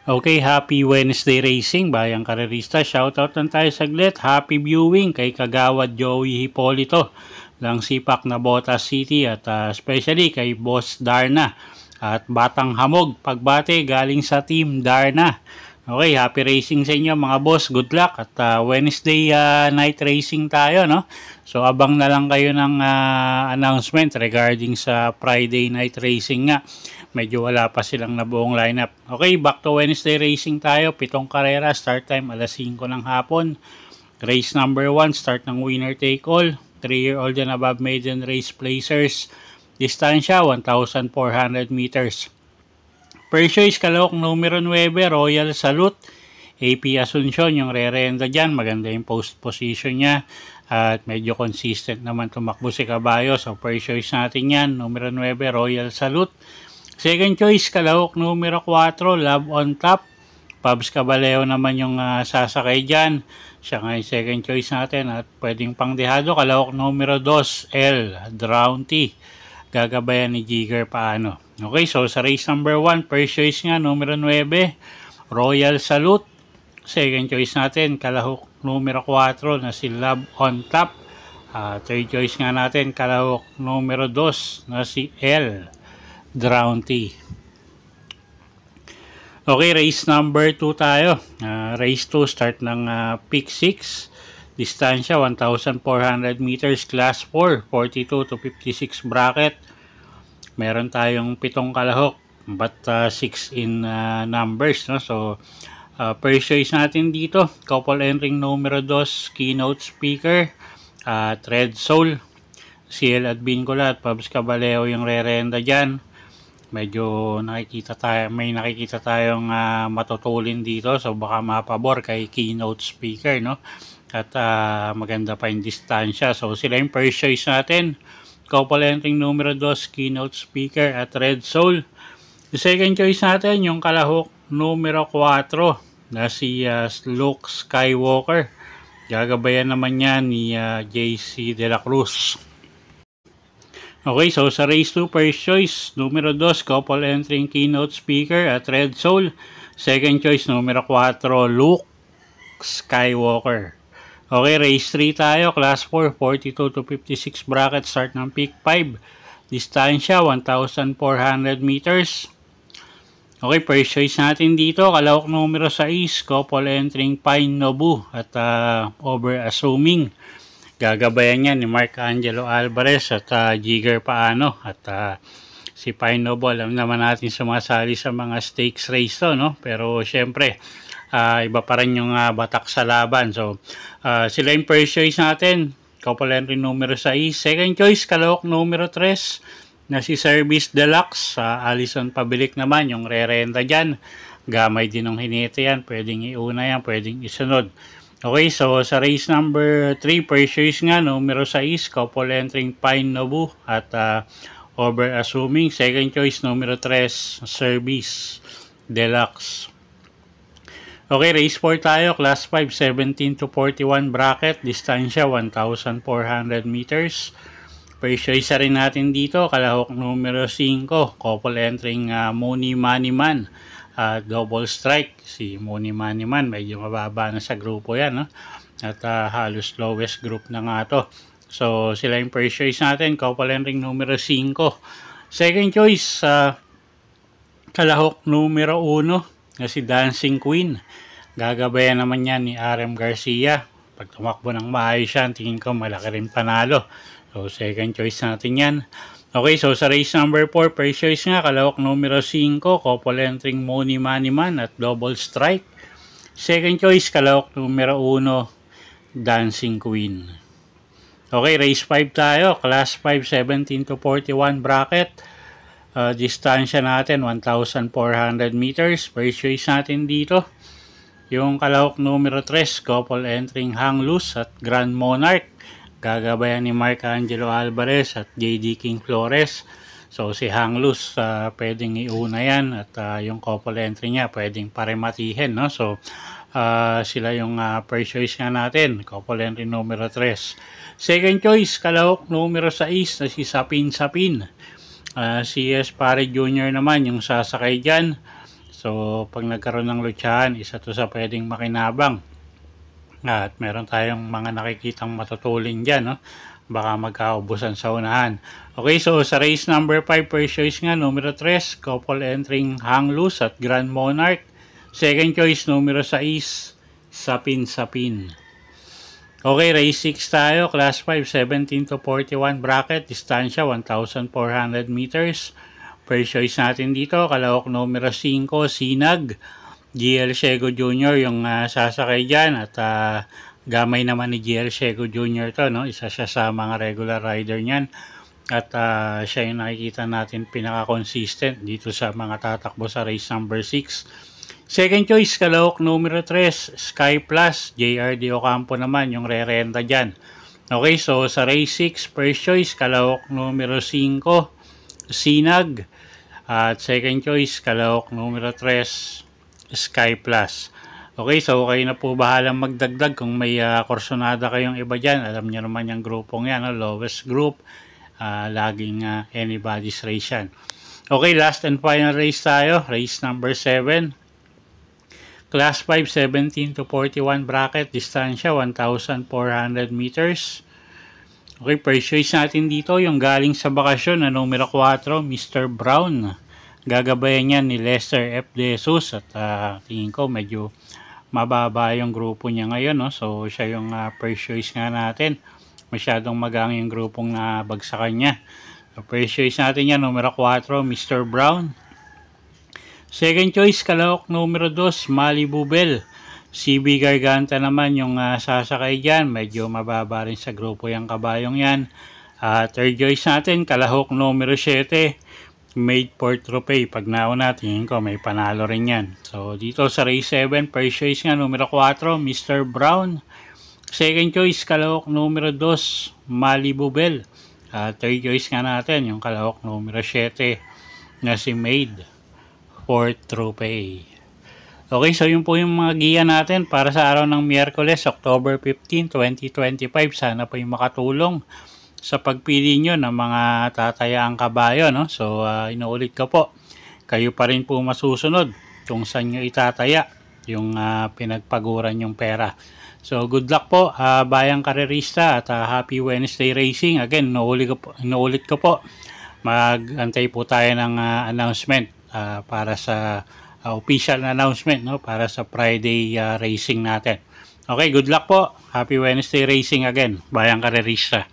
Okay, happy Wednesday racing, bayang karerista. Shoutout lang tayo saglit. Happy viewing kay Kagawad Joey Hipolito ng Sipak na Botas City at especially kay Boss Darna at Batang Hamog. Pagbate galing sa Team Darna. Okay, happy racing sa inyo mga boss. Good luck at Wednesday night racing tayo, no? So abang na lang kayo ng announcement regarding sa Friday night racing nga. Medyo wala pa silang nabuong lineup. Okay, back to Wednesday racing tayo. 7 karera, start time alas 5 ng hapon. Race number 1, start ng winner take all. 3-year-old and above maiden race placers. Distansya 1,400 meters. Per choice, kalahok numero 9, Royal Salute. AP Asuncion yung re-renda dyan. Maganda yung post position niya. At medyo consistent naman tumakbo si Caballo. So per choice natin yan. Numero 9, Royal Salute. Second choice, kalahok numero 4, Love on Top. Pabs Caballero naman yung sasakay dyan. Siya nga yung second choice natin. At pwedeng pangdehado, kalahok numero 2, L, Drown T. Gagabayan ni Jigger paano. Okay, so sa race number 1, first choice nga, numero 9, Royal Salute. Second choice natin, kalahok numero 4 na si Love on Top. Third choice nga natin, kalahok numero 2 na si L, Drown T. Okay, race number 2 tayo. Race 2, start ng pick 6. Distansya 1,400 meters, class 4, 42 to 56 bracket. Meron tayong 7 kalahok, but 6 in numbers, no? So, first choice natin dito, couple entering numero 2, keynote speaker, Red Soul, CL at Bincola at Pabs Caballero yung re-renda dyan. Medyo may nakikita tayong matutulin dito, so baka mapabor kay keynote speaker, no? At maganda pa yung distansya. So sila yung first choice natin. Couple entering numero 2, keynote speaker at Red Soul. The second choice natin yung kalahok numero 4 na si Luke Skywalker. Gagabayan naman yan ni JC De La Cruz. Okay, so sa race 2, first choice, numero 2, couple entering keynote speaker at Red Soul. Second choice, numero 4, Luke Skywalker. Okay, race 3 tayo, class 4, 42 to 56 bracket, start ng pick 5. Distansya, 1,400 meters. Okay, first choice natin dito, kalahok numero 6, couple entering Pine Nobu at over assuming. Gagabayan yan ni Mark Angelo Alvarez at Jigger paano at si Pine Noble. Alam naman natin sumasali sa mga stakes race to, no? Pero syempre iba pa rin yung batak sa laban. So sila yung first choice natin, couple entry numero 6. Second choice, kalahok numero 3 na si Service Deluxe. Alison Pabilik naman yung re-renta dyan. Gamay din ng hinete yan, pwedeng iuna yan, pwedeng isunod. Okay, so sa race number 3, first choice nga, numero 6, couple entering Pine Nobu at over assuming. Second choice, numero 3, Service Deluxe. Okay, race 4 tayo, class 5, 17 to 41 bracket, distansya 1,400 meters. First choice rin natin dito, kalahok numero 5, couple entering Money Money Man. Double strike si Money Money Man, medyo mababa na sa grupo yan, no? At halos lowest group na nga to. So sila yung first choice natin, couple entering numero 5. Second choice, kalahok numero 1 na si Dancing Queen. Gagabayan naman yan ni RM Garcia. Pag tumakbo ng maayos yan, tingin ko malaki rin panalo. So second choice natin yan. Okay, so sa race number 4, first choice nga, kalahok numero 5, couple entering Money Money Man at double strike. Second choice, kalahok numero 1, Dancing Queen. Okay, race 5 tayo, class 5, 17 to 41 bracket. Distansya natin, 1,400 meters. First choice natin dito, yung kalahok numero 3, couple entering Hang Loose at Grand Monarch. Gagabayan ni Mark Angelo Alvarez at JD King Flores. So si Hanglus pwedeng iuna yan at yung couple entry niya pwedeng parematihin, no? So sila yung first choice nga natin, couple entry numero 3. Second choice, kalahok numero 6 na si Sapin Sapin. Si Espare Jr. naman yung sasakay dyan. So pag nagkaroon ng lutsahan, isa to sa pwedeng makinabang. At meron tayong mga nakikitang matutulin dyan, no? Baka magkaubusan sa unahan. Okay, so sa race number 5, first choice nga, numero 3, couple entering Hanglus at Grand Monarch. Second choice, numero 6, Sapin Sapin. Okay, race 6 tayo, class 5, 17 to 41 bracket, distansya 1,400 meters. First choice natin dito, kalahok numero 5, Sinag. GL Shego Jr. yung sasakay dyan at gamay naman ni GL Shego Jr. to, no? Isa siya sa mga regular rider niyan at siya yung nakikita natin pinaka-consistent dito sa mga tatakbo sa race number 6. Second choice, kalahok numero 3, Sky Plus. JRD Ocampo naman yung re-renta dyan. Okay, so sa race 6, first choice, kalahok numero 5, Sinag. At second choice, kalahok numero 3, Sky Plus. Okay, so kayo na po bahalang magdagdag kung may kursonada kayong iba dyan. Alam niyo naman yung grupong yan, no? Lowest group, laging anybody's race yan. Okay, last and final race tayo, race number 7. Class 5, 17 to 41 bracket, distansya 1,400 meters. Okay, first choice natin dito, yung galing sa bakasyon na numero 4, Mr. Brown. Gagabayan niya ni Lester F. De Jesus at tingin ko medyo mababa yung grupo niya ngayon, no? So siya yung first choice nga natin. Masyadong magang yung grupong nabagsakan niya. So, first choice natin yan, numero 4, Mr. Brown. Second choice, kalahok numero 2, Malibu Bell. CB Garganta naman yung sasakay dyan. Medyo mababa rin sa grupo yung kabayong yan. Third choice natin, kalahok numero 7, Made for Trophy. Pag nauna natin ko may panalo rin yan. So dito sa race 7, first choice nga numero 4, Mr. Brown. Second choice, kalahok numero 2, Malibu Bell. Third choice nga natin yung kalahok numero 7 na si Made for Trophy. Okay, so yun po yung mga giya natin para sa araw ng Miyerkules, October 15, 2025. Sana po yung makatulong sa pagpili nyo ng mga tatayaang kabayo, no? So, inuulit ko po, kayo pa rin po masusunod kung saan nyo itataya yung pinagpaguran yung pera. So, good luck po, bayang karerista at happy Wednesday racing. Again, inuulit ko po, mag-antay po tayo ng announcement para sa official announcement, no? Para sa Friday racing natin. Okay, good luck po. Happy Wednesday racing again, bayang karerista.